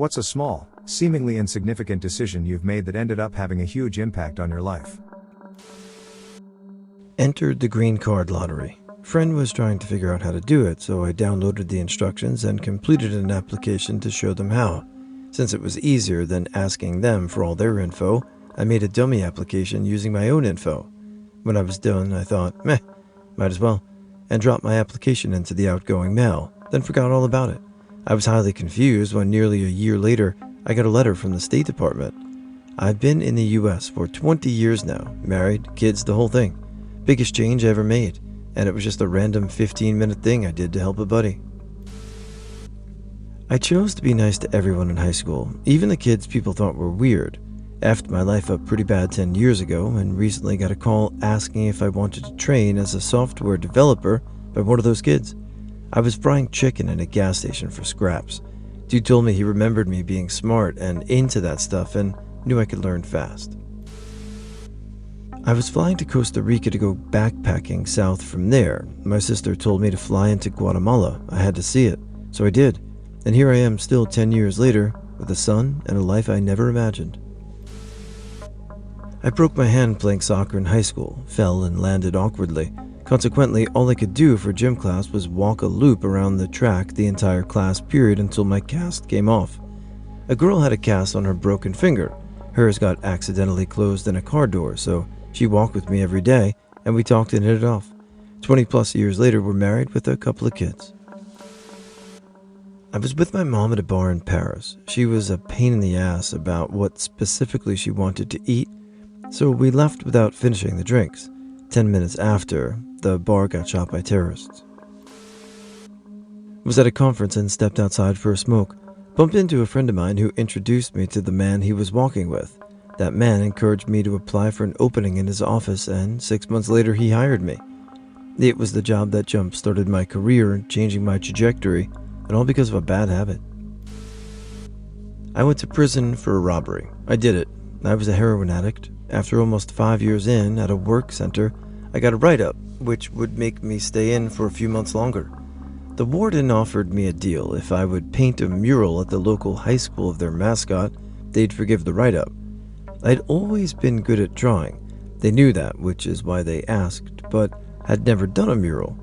What's a small, seemingly insignificant decision you've made that ended up having a huge impact on your life? Entered the green card lottery. Friend was trying to figure out how to do it, so I downloaded the instructions and completed an application to show them how. Since it was easier than asking them for all their info, I made a dummy application using my own info. When I was done, I thought, might as well, and dropped my application into the outgoing mail, then forgot all about it. I was highly confused when nearly a year later, I got a letter from the State Department. I've been in the US for 20 years now, married, kids, the whole thing. Biggest change I ever made, and it was just a random 15-minute thing I did to help a buddy. I chose to be nice to everyone in high school, even the kids people thought were weird. Effed my life up pretty bad 10 years ago, and recently got a call asking if I wanted to train as a software developer by one of those kids. I was frying chicken in a gas station for scraps. Dude told me he remembered me being smart and into that stuff and knew I could learn fast. I was flying to Costa Rica to go backpacking south from there. My sister told me to fly into Guatemala. I had to see it, so I did. And here I am still 10 years later, with a son and a life I never imagined. I broke my hand playing soccer in high school, fell and landed awkwardly. Consequently, all I could do for gym class was walk a loop around the track the entire class period until my cast came off. A girl had a cast on her broken finger. Hers got accidentally closed in a car door, so she walked with me every day, and we talked and hit it off. 20 plus years later, we're married with a couple of kids. I was with my mom at a bar in Paris. She was a pain in the ass about what specifically she wanted to eat, so we left without finishing the drinks. 10 minutes after, the bar got shot by terrorists. Was at a conference and stepped outside for a smoke. Bumped into a friend of mine who introduced me to the man he was walking with. That man encouraged me to apply for an opening in his office, and 6 months later he hired me. It was the job that jump-started my career, changing my trajectory, and all because of a bad habit. I went to prison for a robbery. I did it. I was a heroin addict. After almost 5 years in, at a work center, I got a write-up, which would make me stay in for a few months longer. The warden offered me a deal. If I would paint a mural at the local high school of their mascot, they'd forgive the write-up. I'd always been good at drawing. They knew that, which is why they asked, but had never done a mural.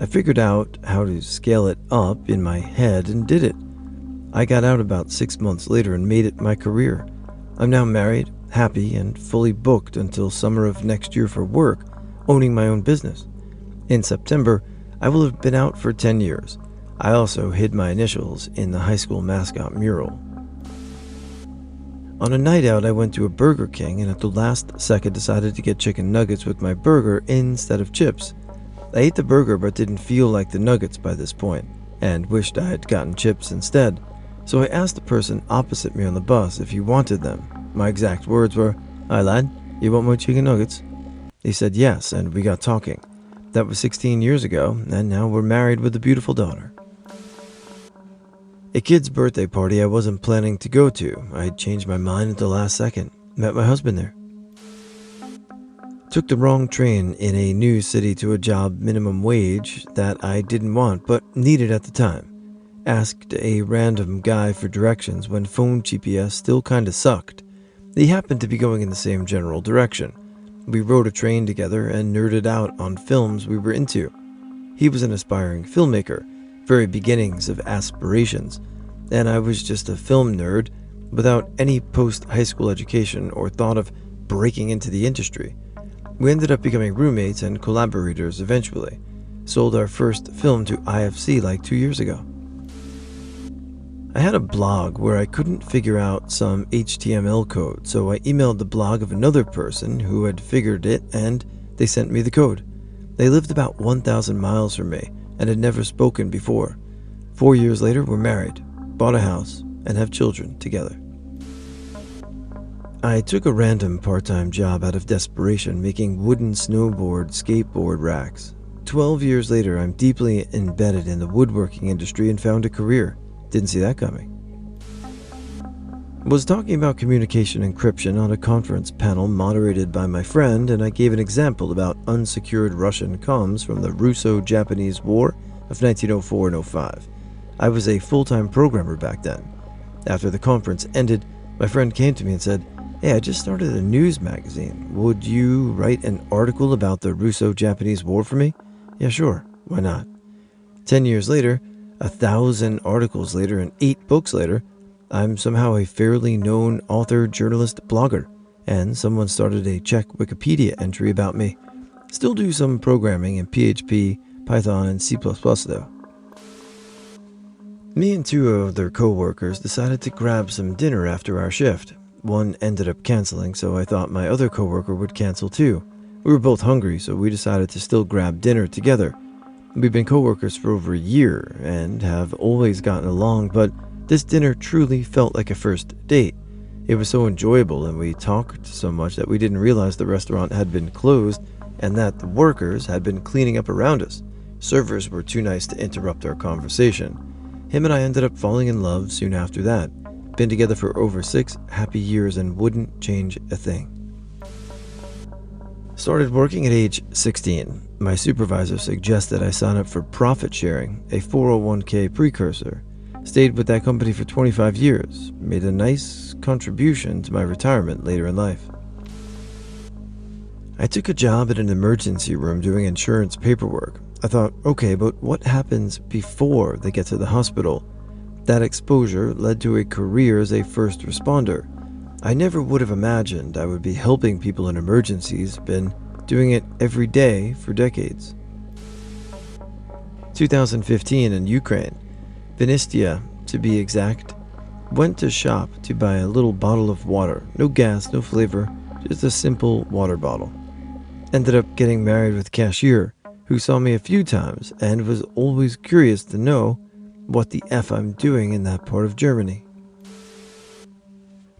I figured out how to scale it up in my head and did it. I got out about 6 months later and made it my career. I'm now married, happy, and fully booked until summer of next year for work, owning my own business. In September, I will have been out for 10 years. I also hid my initials in the high school mascot mural. On a night out, I went to a Burger King and at the last second decided to get chicken nuggets with my burger instead of chips. I ate the burger but didn't feel like the nuggets by this point, and wished I had gotten chips instead. So I asked the person opposite me on the bus if he wanted them. My exact words were, "Hi lad, you want my chicken nuggets?" He said yes, and we got talking. That was 16 years ago, and now we're married with a beautiful daughter. A kid's birthday party I wasn't planning to go to. I changed my mind at the last second. Met my husband there. Took the wrong train in a new city to a job minimum wage that I didn't want but needed at the time. Asked a random guy for directions when phone GPS still kinda sucked. He happened to be going in the same general direction. We rode a train together and nerded out on films we were into. He was an aspiring filmmaker, very beginnings of aspirations, and I was just a film nerd without any post-high school education or thought of breaking into the industry. We ended up becoming roommates and collaborators eventually. Sold our first film to IFC like 2 years ago. I had a blog where I couldn't figure out some HTML code, so I emailed the blog of another person who had figured it and they sent me the code. They lived about 1,000 miles from me and had never spoken before. 4 years later, we're married, bought a house, and have children together. I took a random part-time job out of desperation making wooden snowboard, skateboard racks. 12 years later, I'm deeply embedded in the woodworking industry and found a career. Didn't see that coming. Was talking about communication encryption on a conference panel moderated by my friend, and I gave an example about unsecured Russian comms from the Russo-Japanese War of 1904 and 05. I was a full-time programmer back then. After the conference ended, my friend came to me and said, "Hey, I just started a news magazine. Would you write an article about the Russo-Japanese War for me?" "Yeah, sure. Why not?" 10 years later, 1,000 articles later, and 8 books later, I'm somehow a fairly known author, journalist, blogger, and someone started a Czech Wikipedia entry about me. Still do some programming in PHP, Python, and C++ though. Me and 2 other co-workers decided to grab some dinner after our shift. One ended up canceling, so I thought my other co-worker would cancel too. We were both hungry, so we decided to still grab dinner together. We've been co-workers for over a year and have always gotten along, but this dinner truly felt like a first date. It was so enjoyable and we talked so much that we didn't realize the restaurant had been closed and that the workers had been cleaning up around us. Servers were too nice to interrupt our conversation. Him and I ended up falling in love soon after that. Been together for over 6 happy years and wouldn't change a thing. Started working at age 16. My supervisor suggested I sign up for profit sharing, a 401k precursor. Stayed with that company for 25 years. Made a nice contribution to my retirement later in life. I took a job at an emergency room doing insurance paperwork. I thought, okay, but what happens before they get to the hospital? That exposure led to a career as a first responder. I never would have imagined I would be helping people in emergencies, been doing it every day for decades. 2015 in Ukraine, Vinistia to be exact, went to shop to buy a little bottle of water, no gas, no flavor, just a simple water bottle. Ended up getting married with a cashier who saw me a few times and was always curious to know what the F I'm doing in that part of Germany.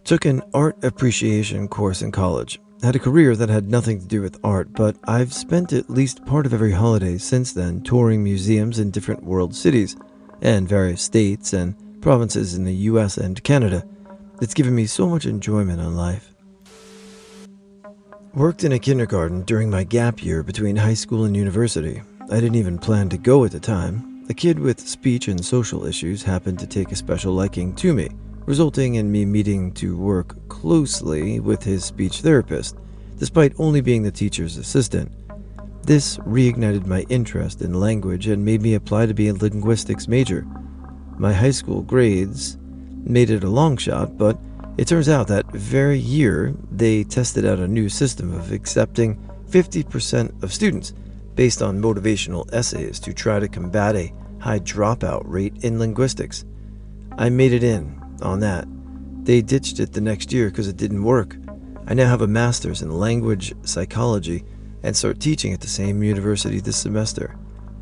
Took an art appreciation course in college. Had a career that had nothing to do with art, but I've spent at least part of every holiday since then touring museums in different world cities and various states and provinces in the US and Canada. It's given me so much enjoyment in life. Worked in a kindergarten during my gap year between high school and university. I didn't even plan to go at the time. A kid with speech and social issues happened to take a special liking to me, resulting in me meeting to work closely with his speech therapist, despite only being the teacher's assistant. This reignited my interest in language and made me apply to be a linguistics major. My high school grades made it a long shot, but it turns out that very year they tested out a new system of accepting 50% of students based on motivational essays to try to combat a high dropout rate in linguistics. I made it in on that. They ditched it the next year because it didn't work. I now have a master's in language psychology and start teaching at the same university this semester.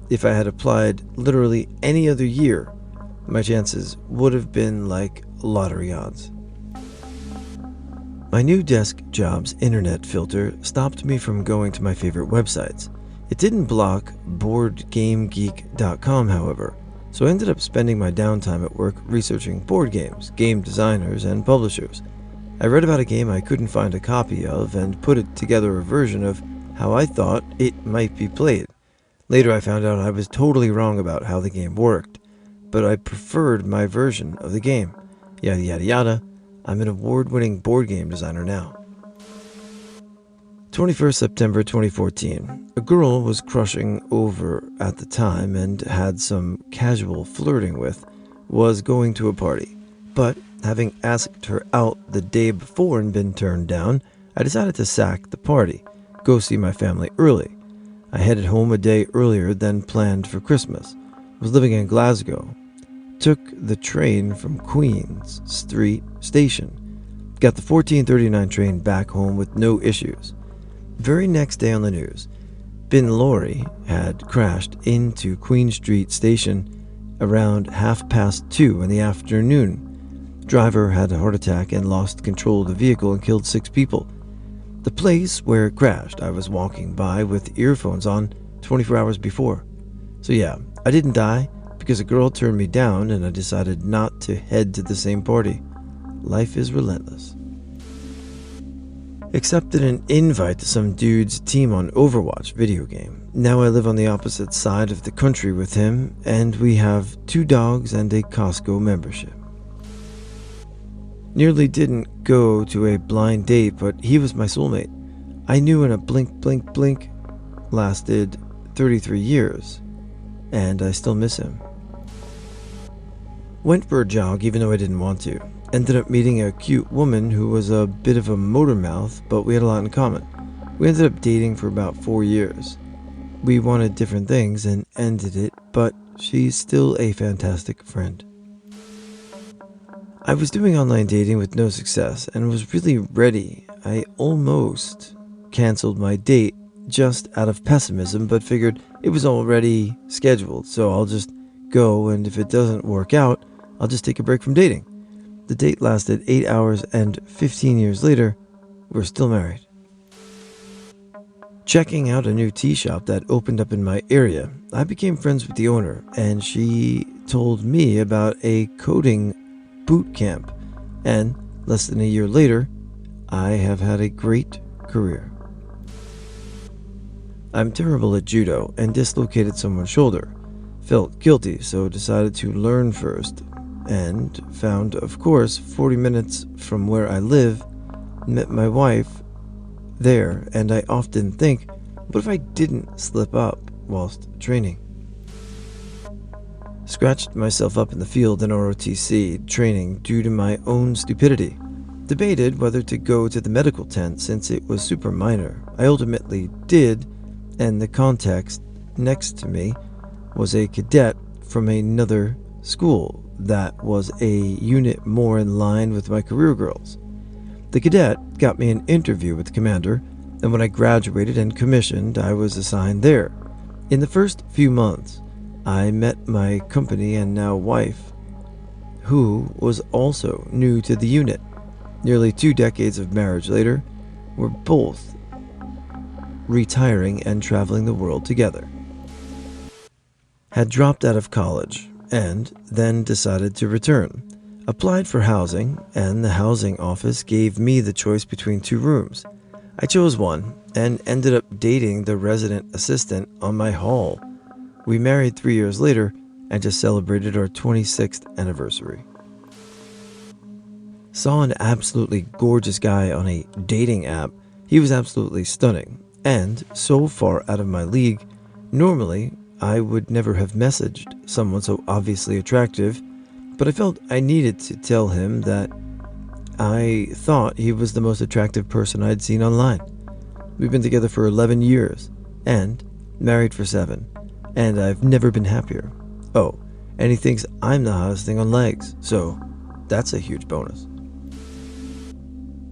If I had applied literally any other year, my chances would have been like lottery odds. My new desk job's internet filter stopped me from going to my favorite websites. It didn't block BoardGameGeek.com, however, so I ended up spending my downtime at work researching board games, game designers, and publishers. I read about a game I couldn't find a copy of and put it together a version of how I thought it might be played. Later I found out I was totally wrong about how the game worked, but I preferred my version of the game. Yada yada yada. I'm an award-winning board game designer now. 21st September 2014. A girl was crushing over at the time and had some casual flirting with, was going to a party. But having asked her out the day before and been turned down, I decided to sack the party, go see my family early. I headed home a day earlier than planned for Christmas. Was living in Glasgow. Took the train from Queen's Street Station. Got the 14:39 train back home with no issues. Very next day on the news, bin lorry had crashed into Queen Street Station around 2:30 in the afternoon. Driver had a heart attack and lost control of the vehicle and killed 6 people. The place where it crashed, I was walking by with earphones on 24 hours before. So yeah, I didn't die because a girl turned me down and I decided not to head to the same party. Life is relentless. Accepted an invite to some dude's team on Overwatch video game. Now I live on the opposite side of the country with him, and we have 2 dogs and a Costco membership. Nearly didn't go to a blind date, but he was my soulmate. I knew in a blink, blink, blink lasted 33 years, and I still miss him. Went for a jog even though I didn't want to. Ended up meeting a cute woman who was a bit of a motor mouth, but we had a lot in common. We ended up dating for about 4 years. We wanted different things and ended it, but she's still a fantastic friend. I was doing online dating with no success and was really ready. I almost canceled my date just out of pessimism, but figured it was already scheduled, so I'll just go, and if it doesn't work out, I'll just take a break from dating. The date lasted 8 hours, and 15 years later, we're still married. Checking out a new tea shop that opened up in my area, I became friends with the owner, and she told me about a coding boot camp, and less than a year later, I have had a great career. I'm terrible at judo and dislocated someone's shoulder. Felt guilty, so decided to learn first, and found, of course, 40 minutes from where I live, met my wife there, and I often think, what if I didn't slip up whilst training? Scratched myself up in the field in ROTC training due to my own stupidity. Debated whether to go to the medical tent since it was super minor. I ultimately did, and the context next to me was a cadet from another school that was a unit more in line with my career goals. The cadet got me an interview with the commander, and when I graduated and commissioned, I was assigned there. In the first few months, I met my company and now wife, who was also new to the unit. Nearly 2 decades of marriage later, we're both retiring and traveling the world together. Had dropped out of college and then decided to return. Applied for housing, and the housing office gave me the choice between 2 rooms. I chose one and ended up dating the resident assistant on my hall. We married 3 years later and just celebrated our 26th anniversary. Saw an absolutely gorgeous guy on a dating app. He was absolutely stunning and so far out of my league. Normally, I would never have messaged someone so obviously attractive, but I felt I needed to tell him that I thought he was the most attractive person I'd seen online. We've been together for 11 years and married for 7, and I've never been happier. Oh, and he thinks I'm the hottest thing on legs, so that's a huge bonus.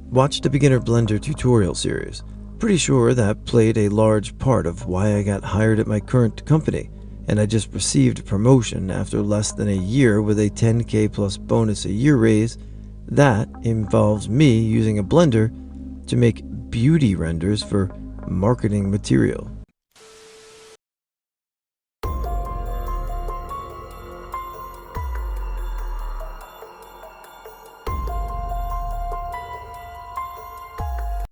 Watched a beginner blender tutorial series. Pretty sure that played a large part of why I got hired at my current company, and I just received a promotion after less than a year with a 10K plus bonus a year raise. That involves me using a blender to make beauty renders for marketing material.